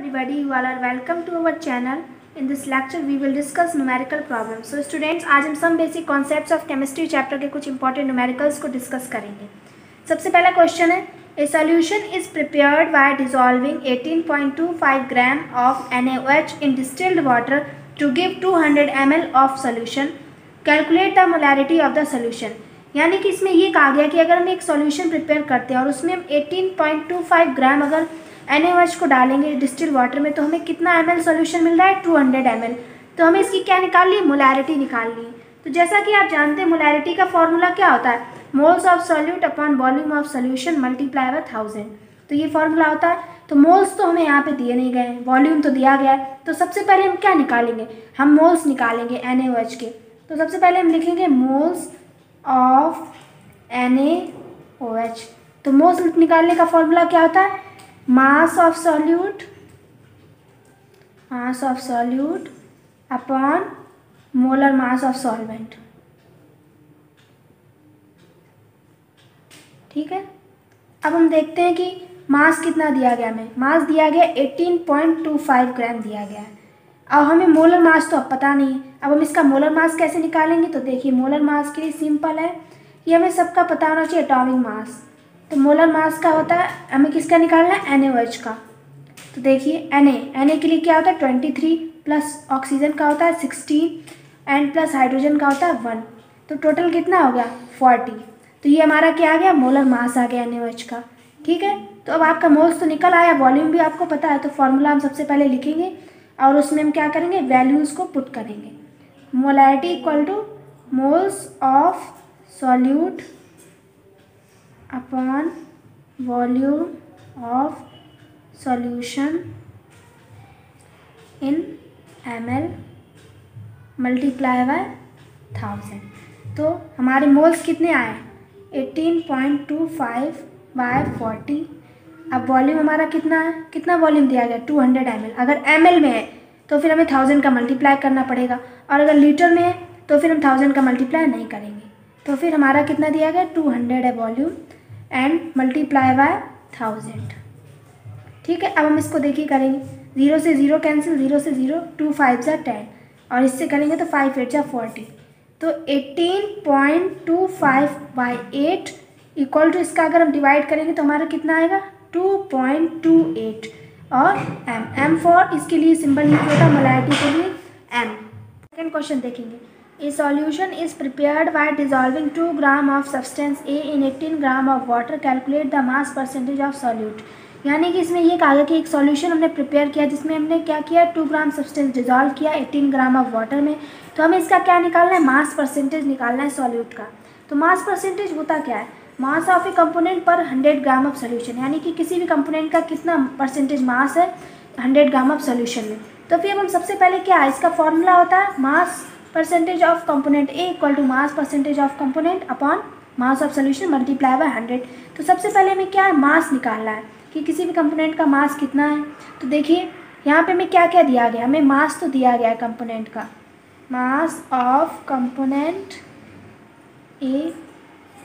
everybody, you all are welcome to our channel. In this lecture we will discuss numerical problems. So students, आज हम some basic concepts of chemistry chapter के कुछ important numericals को discuss करेंगे. सबसे पहला question है, a solution is prepared by dissolving 18.25 gram of NaOH in distilled water to give 200 ml of solution. Calculate the molarity of the solution. यानी कि इसमें ये कहा गया कि अगर हम एक सॉल्यूशन प्रिपेयर करते हैं और उसमें हम 18.25 ग्राम अगर NaOH को डालेंगे डिस्टिल्ड वाटर में तो हमें कितना ml सॉल्यूशन मिल रहा है 200 ml. तो हमें इसकी क्या निकालनी है, मोलैरिटी निकालनी है. तो जैसा कि आप जानते हैं मोलैरिटी का फॉर्मूला क्या होता है, moles of solute upon volume of solution multiply by 1000. तो ये फॉर्मूला होता है. तो मोल्स तो हमें यहाँ पे दिए नहीं गए हैं, वॉल्यूम तो दिया गया है. तो सबसे पहले हम क्या निकालेंगे, हम मोल्स निकालेंगे NaOH के. तो सबसे पहले हम लिखेंगे मोल्स ऑफ NaOH. तो मोल्स निकालने का फॉर्मूला क्या होता है, mass of solute upon molar mass of solvent. ठीक है. अब हम देखते हैं कि मास कितना दिया गया, हमें मास दिया गया 18.25 ग्राम दिया गया है. अब हमें मोलर मास तो अब पता नहीं है. अब हम इसका मोलर मास कैसे निकालेंगे, तो देखिए मोलर मास के लिए सिंपल है, ये हमें सबका पता होना चाहिए एटॉमिक मास. तो मोलर मास का होता है, हमें किसका निकालना है, NaOH का. तो देखिए Na के लिए क्या होता है 23 प्लस ऑक्सीजन का होता है 16 एंड प्लस हाइड्रोजन का होता है 1. तो टोटल कितना हो गया 40. तो ये हमारा क्या आ गया, मोलर मास आ गया NaOH का. ठीक है. तो अब आपका मोल्स तो निकल आया, वॉल्यूम भी आपको पता है. तो फॉर्मूला हम सबसे पहले लिखेंगे और उसमें हम क्या करेंगे, वैल्यूज़ को पुट करेंगे. Molarity equal two moles of solute upon volume of solution in ml multiply by 1000. तो हमारे मोल्स कितने आए 18.25 बाय 40. अब वॉल्यूम हमारा कितना है, कितना वॉल्यूम दिया गया 200 ml. अगर ml में है तो फिर हमें 1000 का मल्टीप्लाई करना पड़ेगा, और अगर लीटर में है तो फिर हम 1000 का मल्टीप्लाई नहीं करेंगे. तो फिर हमारा कितना दिया गया 200 है वॉल्यूम एंड मल्टीप्लाई बाय 1000. ठीक है. अब हम इसको देखिए करेंगे, 0 से 0 कैंसिल, 0 से 0, 2 5 जा 10 और इससे करेंगे तो 5 8 जा 40. तो 18.25 बाई 8 इक्वल टू इसका अगर हम डिवाइड करेंगे तो हमारा कितना आएगा 2.28. और m फॉर इसके लिए सिंबल यूज होता है मोलैरिटी के लिए m. सेकेंड क्वेश्चन देखेंगे, ए solution is prepared by dissolving 2 gram of substance A in 18 gram of water. Calculate the mass percentage of solute. यानी कि इसमें ये कहा गया कि एक सॉल्यूशन हमने प्रिपेयर किया जिसमें हमने क्या किया 2 ग्राम सब्सटेंस डिजॉल्व किया 18 ग्राम ऑफ वाटर में. तो हमें इसका क्या निकालना है, मास परसेंटेज निकालना है सॉल्यूट का. तो मास परसेंटेज होता क्या है, मास ऑफ ए कंपोनेंट पर 100 ग्राम ऑफ सोल्यूशन. यानी कि किसी भी कंपोनेंट का कितना परसेंटेज मास है 100 ग्राम ऑफ सोल्यूशन में. तो फिर हम सबसे पहले क्या है, इसका फॉर्मूला होता है mass percentage of component A equal to mass percentage of component upon mass of solution multiply by 100. तो सबसे पहले हमें क्या है, मास निकालना है कि किसी भी कंपोनेंट का मास कितना है. तो देखिए यहाँ पे हमें क्या क्या दिया गया, हमें मास तो दिया गया है कंपोनेंट का, mass of component A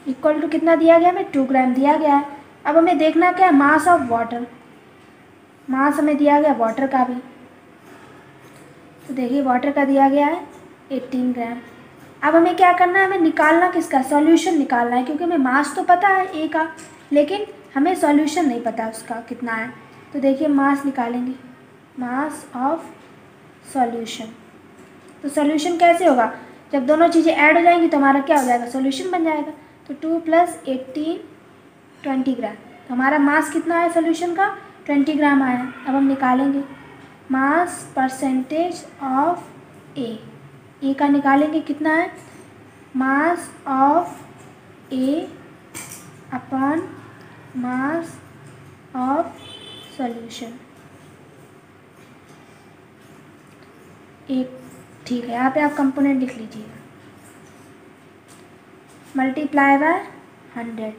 equal to कितना दिया गया, हमें 2 ग्राम दिया गया है. अब हमें देखना क्या है, मास ऑफ वाटर, मास हमें दिया गया वाटर का भी. तो देखिए वाटर का दिया गया है 18 ग्राम. अब हमें क्या करना है, हमें निकालना किसका, सॉल्यूशन निकालना है. क्योंकि हमें मास तो पता है ए का, लेकिन हमें सॉल्यूशन नहीं पता उसका कितना है. तो देखिए मास निकालेंगे, मास ऑफ सॉल्यूशन. तो सॉल्यूशन कैसे होगा, जब दोनों चीज़ें ऐड हो जाएंगी तो हमारा क्या हो जाएगा, सॉल्यूशन बन जाएगा. तो 2 + 18 20 ग्राम. तो हमारा मास कितना है सॉल्यूशन का 20 ग्राम आया. अब हम निकालेंगे मास परसेंटेज ऑफ ए का निकालेंगे कितना है, mass of A upon mass of solution. एक ठीक है, यहाँ पे आप कंपोनेंट लिख लीजिएगा मल्टीप्लाई बाय 100.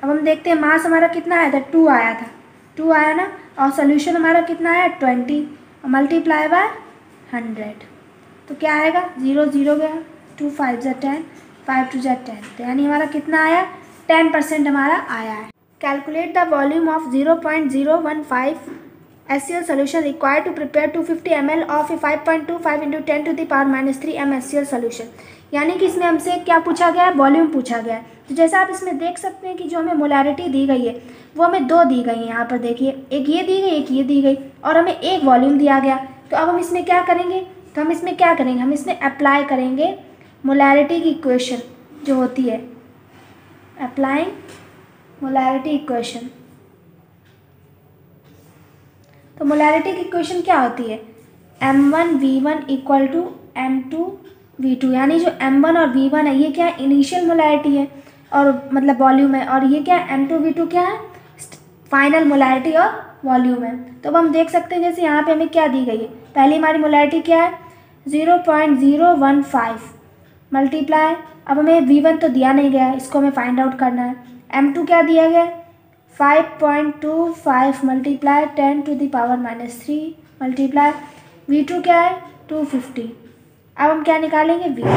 अब हम देखते हैं मास हमारा कितना आया था 2 आया था, 2 आया ना, और सॉल्यूशन हमारा कितना आया 20 और मल्टीप्लाई बाय 100. तो क्या आएगा 0 0 गया, 2 5 जा 10, 5 2 जा 10. तो यानी हमारा कितना आया 10% हमारा आया है. Calculate the volume of 0.015 HCl solution required to prepare 250 ml of a 5.25 into 10 to the power -3 m HCl solution। यानी कि इसमें हमसे क्या पूछा गया है, वॉल्यूम पूछा गया है। तो जैसा आप इसमें देख सकते हैं कि जो हमें मोलैरिटी दी गई है वो हमें दो दी गई है। यहाँ पर देखिए, एक ये दी गई, एक ये दी गई, और हमें एक वॉल्यूम दिया गया। तो अब हम इसमें क्या करेंगे, हम इसमें अप्लाई करेंगे मोलैरिटी की इक्वेशन जो होती है, अप्लाइंग मोलैरिटी इक्वेशन। तो मोलैरिटी की इक्वेशन क्या होती है, m1v1 इक्वल टू m2v2, यानी जो m1 और v1 है ये क्या है, इनिशियल मोलैरिटी है और मतलब वॉल्यूम है, और ये क्या है, m2v2 क्या है, फाइनल मोलैरिटी और वॉल्यूम है। तो अब हम देख सकते हैं जैसे यहाँ पे हमें क्या दी गई है, पहली हमारी मोलैरिटी क्या है 0.015 मल्टीप्लाई, अब हमें v1 तो दिया नहीं गया है, इसको हमें फाइंड आउट करना है। m2 क्या दिया गया है 5.25 multiply 10 to the power -3 multiply v2 क्या है 250। अब हम क्या निकालेंगे v1,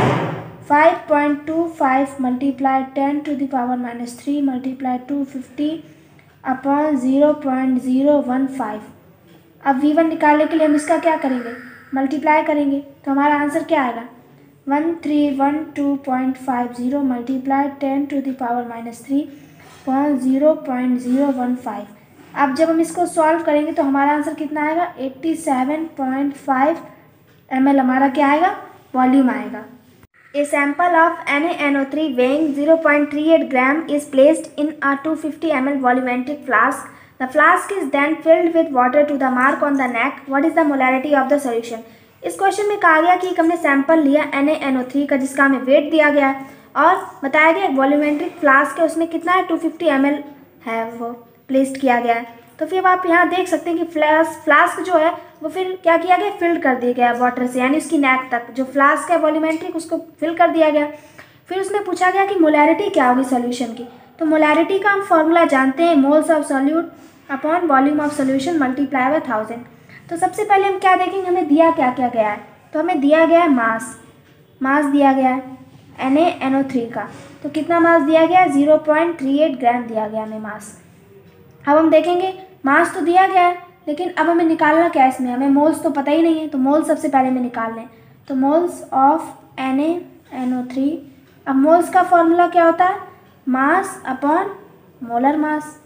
5.25 multiply 10 to the power -3 multiply 250 upon 0.015। अब v1 निकालने के लिए हम इसका क्या करेंगे, मल्टीप्लाई करेंगे। तो हमारा आंसर क्या आएगा 1312.50 multiply 10 to the power -3 upon 0.015। अब जब हम इसको सॉल्व करेंगे तो हमारा आंसर कितना आएगा 87.5 ml हमारा क्या आएगा, वॉल्यूम आएगा। A sample of NaNO3 weighing 0.38 gram is placed in a 250 ml volumetric flask. The flask is then filled with water to the mark on the neck. What is the molarity of the solution? इस question में कहा गया कि हमने sample लिया NaNO3 का जिसका हमें वेट दिया गया है और बताया गया एक वॉल्यूमेट्रिक फ्लास्क है, उसमें कितना है 250 ml है वो प्लेस्ड किया गया है। तो फिर आप यहाँ देख सकते हैं कि फ्लास्क जो है वो फिर क्या किया गया, फिल कर दिया गया वाटर से, यानी उसकी नेक तक जो फ्लास्क है वॉल्यूमेट्रिक उसको फिल कर दिया गया। फिर उसमें पूछा गया कि मोलैरिटी क्या होगी सॉल्यूशन की। तो मोलैरिटी का हम फॉर्मूला जानते हैं, moles of solute upon volume of solution multiply by 1000। तो सबसे पहले हम क्या देखेंगे, हमें दिया क्या क्या गया है। तो हमें दिया गया है मास दिया गया है NaNO3 का। तो कितना मास दिया गया है 0.38 ग्राम दिया गया हमें मास। अब हम देखेंगे मास तो दिया गया है, लेकिन अब हमें निकालना क्या है इसमें, हमें मोल्स तो पता ही नहीं है। तो मोल्स सबसे पहले हमें निकालने हैं। तो मोल्स ऑफ NaNO3, अब मोल्स का फॉर्मूला क्या होता है, मास अपॉन मोलर मास।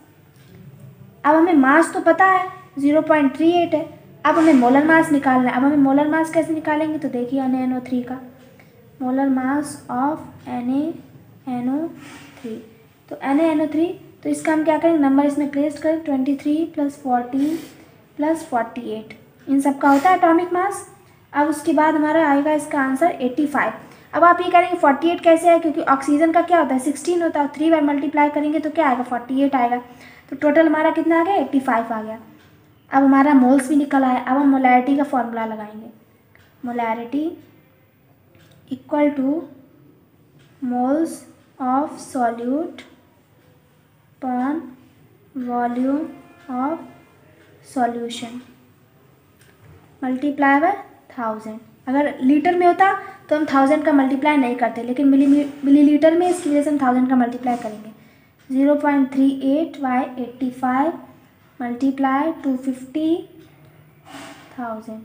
अब हमें मास तो पता है 0.38 है, अब हमें मोलर मास निकालना है। अब हमें मोलर मास कैसे निकालेंगे, तो देखिए NaNO3 का मोलर मास ऑफ NaNO3। तो NaNO3, तो इसका हम क्या करेंगे, नंबर इसमें प्लेस करें 23 + 14 + 48, इन सब का होता है एटॉमिक मास। अब उसके बाद हमारा आएगा इसका आंसर 85। अब आप ये करेंगे 48 कैसे है, क्योंकि ऑक्सीजन का क्या होता है 16 होता है, 3 बार मल्टीप्लाई करेंगे तो क्या आएगा 48 आएगा। तो टोटल हमारा कितना आ गया 85 आ गया। अब हमारा मोल्स भी निकल आया। अब हम मोलैरिटी का फॉर्मूला लगाएंगे, molarity equal two moles of solute upon volume of solution multiply by 1000। अगर लीटर में होता तो हम 1000 का मल्टीप्लाई नहीं करते, लेकिन मिलीलीटर में इसकी वजह से हम 1000 का मल्टीप्लाई करेंगे। 0.38 बाय 85 मल्टीप्लाई 250,000।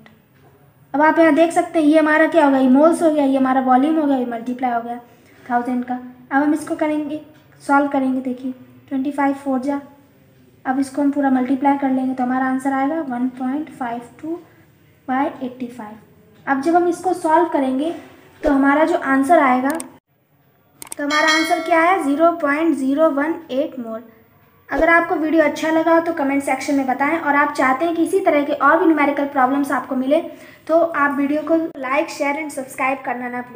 अब आप यहाँ देख सकते हैं ये हमारा क्या हो गया, ये मोल्स हो गया, ये हमारा वॉल्यूम हो गया, ये मल्टीप्लाई हो गया 1000 का। अब हम इसको करेंगे, सॉल्व करेंगे। देखिए 25 4 जा, अब इसको हम पूरा मल्टीप्लाई कर लेंगे तो हमारा आंसर आएगा 1.52 बाय 85। अब जब हम इसको सॉल्व करेंगे तो हमारा जो आंसर आएगा, तो हमारा आंसर क्या है 0.018 मोल। अगर आपको वीडियो अच्छा लगा हो तो कमेंट सेक्शन में बताएं, और आप चाहते हैं कि इसी तरह के और भी न्यूमेरिकल प्रॉब्लम्स आपको मिले तो आप वीडियो को लाइक शेयर एंड सब्सक्राइब करना ना भूलें।